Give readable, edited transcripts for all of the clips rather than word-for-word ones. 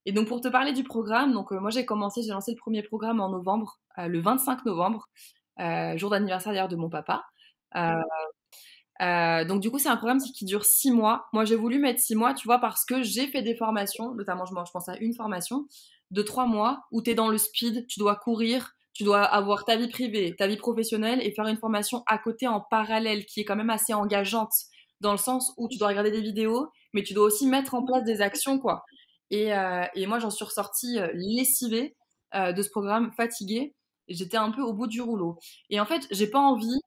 Et donc pour te parler du programme, donc moi j'ai lancé le premier programme en novembre, le 25 novembre, jour d'anniversaire d'ailleurs de mon papa. Heu donc du coup, c'est un programme qui dure 6 mois. Moi, j'ai voulu mettre 6 mois, tu vois? Parce que j'ai fait des formations, notamment je pense à une formation de 3 mois où tu es dans le speed, tu dois courir, tu dois avoir ta vie privée, ta vie professionnelle et faire une formation à côté en parallèle qui est quand même assez engageante dans le sens où tu dois regarder des vidéos, mais tu dois aussi mettre en place des actions, quoi. Et moi, j'en suis ressortie, lessivée, de ce programme, fatiguée. Et j'étais un peu au bout du rouleau. Et en fait, j'ai pas envie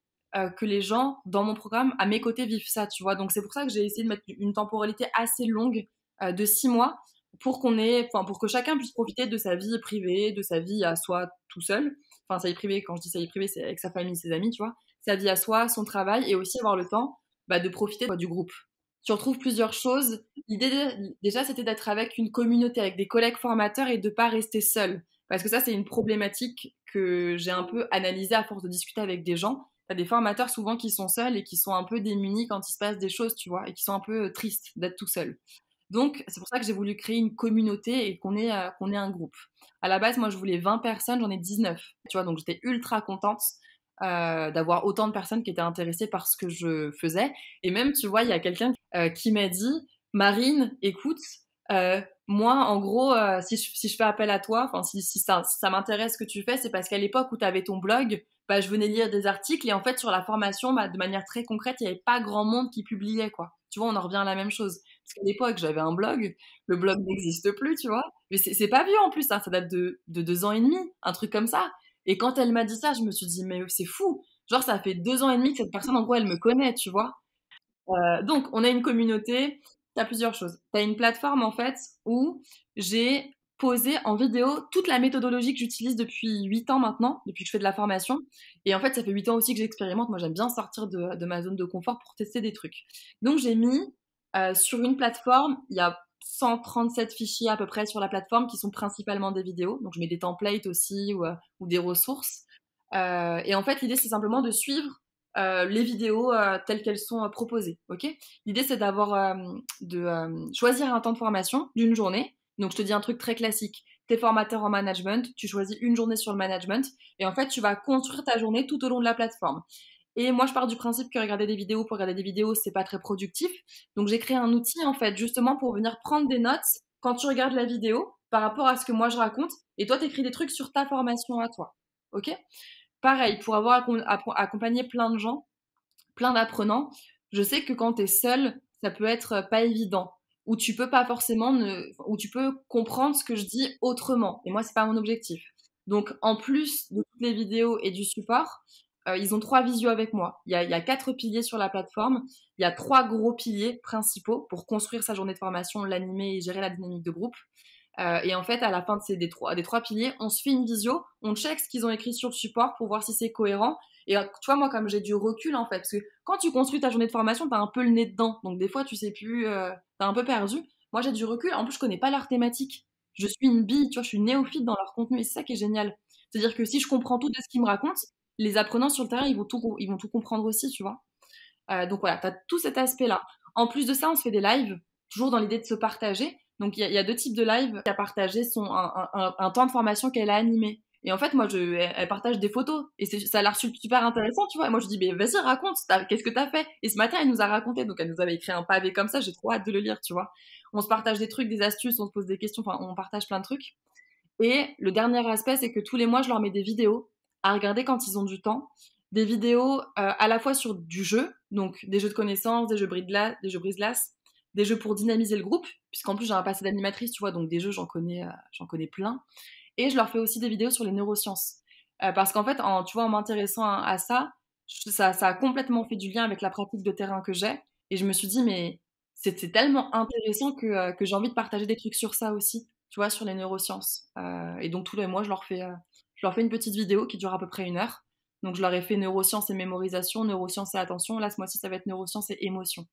que les gens dans mon programme à mes côtés vivent ça, tu vois. Donc c'est pour ça que j'ai essayé de mettre une temporalité assez longue de 6 mois pour que chacun puisse profiter de sa vie privée, de sa vie à soi tout seul. Enfin, sa vie privée, quand je dis sa vie privée, c'est avec sa famille, ses amis, tu vois. Sa vie à soi, son travail et aussi avoir le temps de profiter du groupe. Tu retrouves plusieurs choses. L'idée déjà, c'était d'être avec une communauté, avec des collègues formateurs et de pas rester seul. Parce que ça, c'est une problématique que j'ai un peu analysée à force de discuter avec des gens. T'as des formateurs souvent qui sont seuls et qui sont un peu démunis quand il se passe des choses, tu vois, et qui sont un peu tristes d'être tout seuls. Donc, c'est pour ça que j'ai voulu créer une communauté et qu'on ait un groupe. À la base, moi, je voulais 20 personnes, j'en ai 19. Tu vois, donc j'étais ultra contente d'avoir autant de personnes qui étaient intéressées par ce que je faisais. Et même, tu vois, il y a quelqu'un qui m'a dit, Marine, écoute, moi, en gros, si je fais appel à toi, enfin, si ça m'intéresse ce que tu fais, c'est parce qu'à l'époque où tu avais ton blog, je venais lire des articles et en fait, sur la formation, de manière très concrète, il n'y avait pas grand monde qui publiait, quoi. Tu vois, on en revient à la même chose. Parce qu'à l'époque, j'avais un blog, le blog n'existe plus, tu vois. Mais c'est pas vieux en plus, hein, ça date de 2 ans et demi, un truc comme ça. Et quand elle m'a dit ça, je me suis dit, mais c'est fou. Genre, ça fait 2 ans et demi que cette personne, en gros, elle me connaît, tu vois. Donc, on a une communauté. Tu as plusieurs choses. Tu as une plateforme, en fait, où j'ai posé en vidéo toute la méthodologie que j'utilise depuis 8 ans maintenant, depuis que je fais de la formation. Et en fait, ça fait 8 ans aussi que j'expérimente. Moi, j'aime bien sortir de ma zone de confort pour tester des trucs. Donc, j'ai mis sur une plateforme, il y a 137 fichiers à peu près sur la plateforme qui sont principalement des vidéos. Donc, je mets des templates aussi ou des ressources. Et en fait, l'idée, c'est simplement de suivre les vidéos telles qu'elles sont proposées. Ok. L'idée, c'est de choisir un temps de formation d'une journée. Donc, je te dis un truc très classique. T'es formateur en management, tu choisis une journée sur le management, et en fait, tu vas construire ta journée tout au long de la plateforme. Et moi, je pars du principe que regarder des vidéos pour regarder des vidéos, c'est pas très productif. Donc, j'ai créé un outil, en fait, justement pour venir prendre des notes quand tu regardes la vidéo par rapport à ce que moi je raconte. Et toi, t'écris des trucs sur ta formation à toi. Ok. Pareil, pour avoir accompagné plein de gens, plein d'apprenants, je sais que quand tu es seul, ça peut être pas évident. Ou tu peux pas forcément ou tu peux comprendre ce que je dis autrement. Et moi, c'est pas mon objectif. Donc, en plus de toutes les vidéos et du support, ils ont 3 visios avec moi. Il y a 4 piliers sur la plateforme. Il y a 3 gros piliers principaux pour construire sa journée de formation, l'animer et gérer la dynamique de groupe. Et en fait, à la fin des trois piliers, on se fait une visio, on check ce qu'ils ont écrit sur le support pour voir si c'est cohérent. Et tu vois, moi, comme j'ai du recul, en fait, parce que quand tu construis ta journée de formation, t'as un peu le nez dedans. Donc, des fois, tu sais plus, t'es un peu perdu. Moi, j'ai du recul. En plus, je connais pas leur thématique. Je suis une bille, tu vois, je suis néophyte dans leur contenu. Et c'est ça qui est génial. C'est-à-dire que si je comprends tout de ce qu'ils me racontent, les apprenants sur le terrain, ils vont tout comprendre aussi, tu vois. Donc voilà, tu as tout cet aspect-là. En plus de ça, on se fait des lives, toujours dans l'idée de se partager. Donc il y a 2 types de lives. Elle a partagé un temps de formation qu'elle a animé. Et en fait, moi, elle partage des photos. Et ça a l'air super intéressant, tu vois. Et moi, je dis, mais vas-y, raconte, qu'est-ce que t'as fait? Et ce matin, elle nous a raconté. Donc, elle nous avait écrit un pavé comme ça. J'ai trop hâte de le lire, tu vois. On se partage des trucs, des astuces, on se pose des questions. Enfin, on partage plein de trucs. Et le dernier aspect, c'est que tous les mois, je leur mets des vidéos à regarder quand ils ont du temps. Des vidéos à la fois sur du jeu, donc des jeux de connaissances, des jeux brise-glace, des jeux pour dynamiser le groupe, puisqu'en plus j'ai un passé d'animatrice, tu vois, donc des jeux, j'en connais plein. Et je leur fais aussi des vidéos sur les neurosciences. Parce qu'en fait, tu vois, en m'intéressant à ça, ça a complètement fait du lien avec la pratique de terrain que j'ai. Et je me suis dit, mais c'est tellement intéressant que j'ai envie de partager des trucs sur ça aussi, tu vois, sur les neurosciences. Et donc tous les mois, je leur fais une petite vidéo qui dure à peu près 1 heure. Donc je leur ai fait neurosciences et mémorisation, neurosciences et attention. Là, ce mois-ci, ça va être neurosciences et émotion.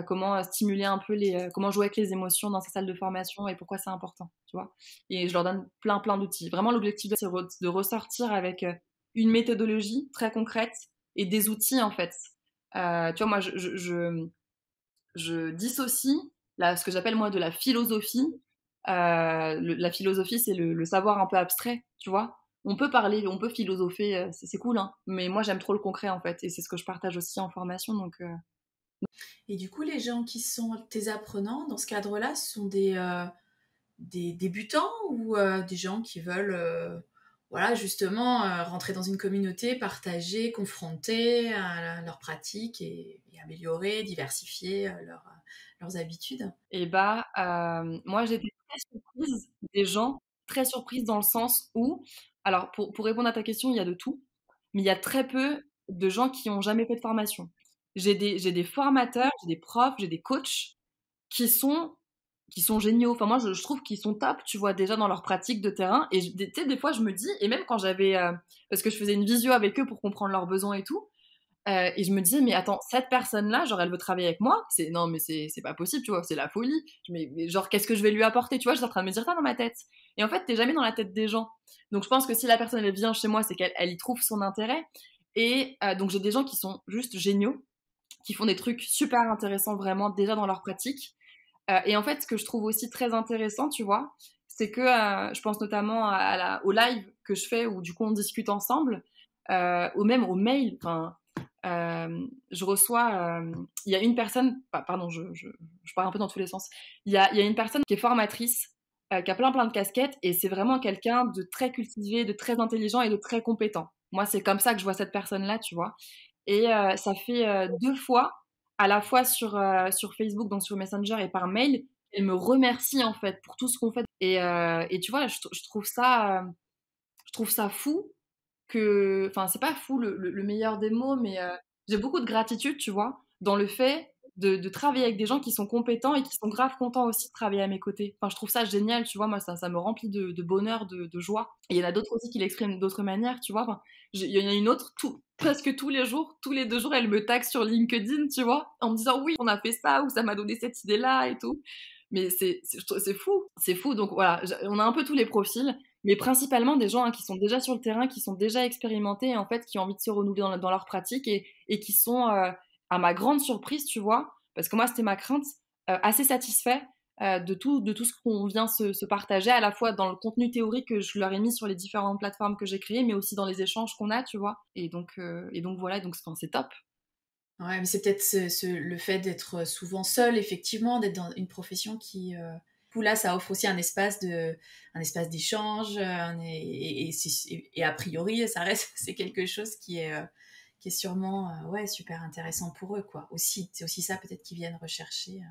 Comment stimuler un peu comment jouer avec les émotions dans sa salle de formation et pourquoi c'est important, tu vois. Et je leur donne plein plein d'outils. Vraiment, l'objectif, c'est de ressortir avec une méthodologie très concrète et des outils, en fait. Tu vois, moi, je dissocie ce que j'appelle moi de la philosophie La philosophie, c'est le savoir un peu abstrait, tu vois? On peut parler, on peut philosopher, c'est cool, hein, mais moi j'aime trop le concret en fait, et c'est ce que je partage aussi en formation, donc Et du coup, les gens qui sont tes apprenants dans ce cadre-là, ce sont des débutants ou des gens qui veulent voilà, justement rentrer dans une communauté, partager, confronter leurs pratiques et améliorer, diversifier leurs habitudes. et bah, moi j'étais très surprise des gens, très surprise dans le sens où alors pour répondre à ta question, il y a de tout, mais il y a très peu de gens qui ont jamais fait de formation. J'ai des formateurs, j'ai des profs, j'ai des coachs qui sont qui sont géniaux. Enfin moi je trouve qu'ils sont top, tu vois? Déjà dans leur pratique de terrain, et tu sais des fois je me dis, et même quand j'avais, parce que je faisais une visio avec eux pour comprendre leurs besoins et tout, et je me disais: «Mais attends, cette personne-là, genre elle veut travailler avec moi? C'est non mais c'est pas possible, tu vois? C'est la folie. Mais genre qu'est-ce que je vais lui apporter?» Tu vois? J'étais en train de me dire ça dans ma tête, et en fait, tu es jamais dans la tête des gens. Donc je pense que si la personne elle vient chez moi, c'est qu'elle y trouve son intérêt, et donc j'ai des gens qui sont juste géniaux, qui font des trucs super intéressants vraiment déjà dans leur pratique. Et en fait, ce que je trouve aussi très intéressant, tu vois, c'est que je pense notamment au live que je fais où du coup on discute ensemble, ou même au mail. Enfin, je reçois, il y a une personne, pardon, je parle un peu dans tous les sens. Il y a une personne qui est formatrice, qui a plein de casquettes, et c'est vraiment quelqu'un de très cultivé, de très intelligent et de très compétent. Moi, c'est comme ça que je vois cette personne-là, tu vois. Et ça fait 2 fois, à la fois sur Facebook, donc sur Messenger, et par mail, elle me remercie en fait pour tout ce qu'on fait, et tu vois, je trouve ça fou que, enfin, c'est pas fou le meilleur des mots, mais j'ai beaucoup de gratitude, tu vois, dans le fait de travailler avec des gens qui sont compétents et qui sont grave contents aussi de travailler à mes côtés. Enfin, je trouve ça génial, tu vois, moi ça me remplit de bonheur, de joie. Et il y en a d'autres aussi qui l'expriment d'autres manières, tu vois. Enfin, il y en a une autre, presque tous les jours, tous les 2 jours, elle me tag sur LinkedIn, tu vois, en me disant oui, on a fait ça, ou ça m'a donné cette idée-là et tout. Mais c'est fou. Donc voilà, on a un peu tous les profils, mais principalement des gens, hein, qui sont déjà sur le terrain, qui sont déjà expérimentés, et en fait qui ont envie de se renouveler dans leur pratique, et qui sont, à ma grande surprise, tu vois, parce que moi c'était ma crainte, assez satisfaits de tout ce qu'on vient se partager, à la fois dans le contenu théorique que je leur ai mis sur les différentes plateformes que j'ai créées, mais aussi dans les échanges qu'on a, tu vois. Et donc voilà, donc enfin, c'est top. Ouais, mais c'est peut-être le fait d'être souvent seul, effectivement, d'être dans une profession qui, du coup, là, ça offre aussi un espace d'échange, et a priori, ça reste, c'est quelque chose qui est sûrement, ouais, super intéressant pour eux, quoi. Aussi, c'est aussi ça peut-être qu'ils viennent rechercher.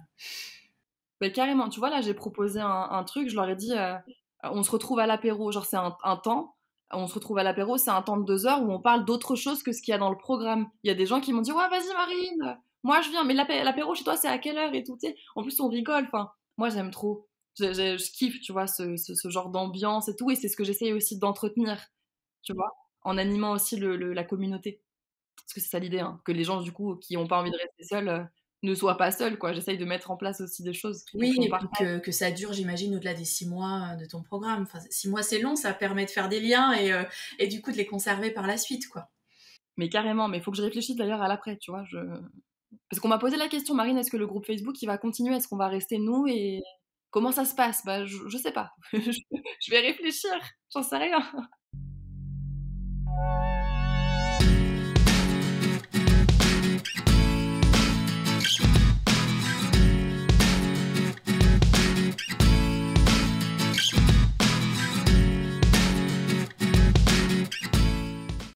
Mais carrément, tu vois, là, j'ai proposé un truc, je leur ai dit, on se retrouve à l'apéro, genre c'est un temps, on se retrouve à l'apéro, c'est un temps de 2 heures où on parle d'autre chose que ce qu'il y a dans le programme. Il y a des gens qui m'ont dit, ouais, vas-y Marine, moi je viens, mais l'apéro chez toi c'est à quelle heure et tout, tu sais. En plus, on rigole, enfin, moi j'aime trop. Je kiffe, tu vois, ce genre d'ambiance et tout, et c'est ce que j'essaye aussi d'entretenir, tu vois, en animant aussi la communauté. Parce que c'est ça l'idée, hein, que les gens, du coup, qui ont pas envie de rester seuls, ne soient pas seuls, quoi. J'essaye de mettre en place aussi des choses pour Oui, qu'on et puis partage. que ça dure, j'imagine, au-delà des 6 mois de ton programme. Enfin, 6 mois, c'est long, ça permet de faire des liens et du coup de les conserver par la suite, quoi. Mais carrément, mais il faut que je réfléchisse d'ailleurs à l'après, tu vois? Parce qu'on m'a posé la question: «Marine, est-ce que le groupe Facebook, il va continuer? Est-ce qu'on va rester nous, et comment ça se passe?» Bah, je sais pas. Je vais réfléchir, j'en sais rien.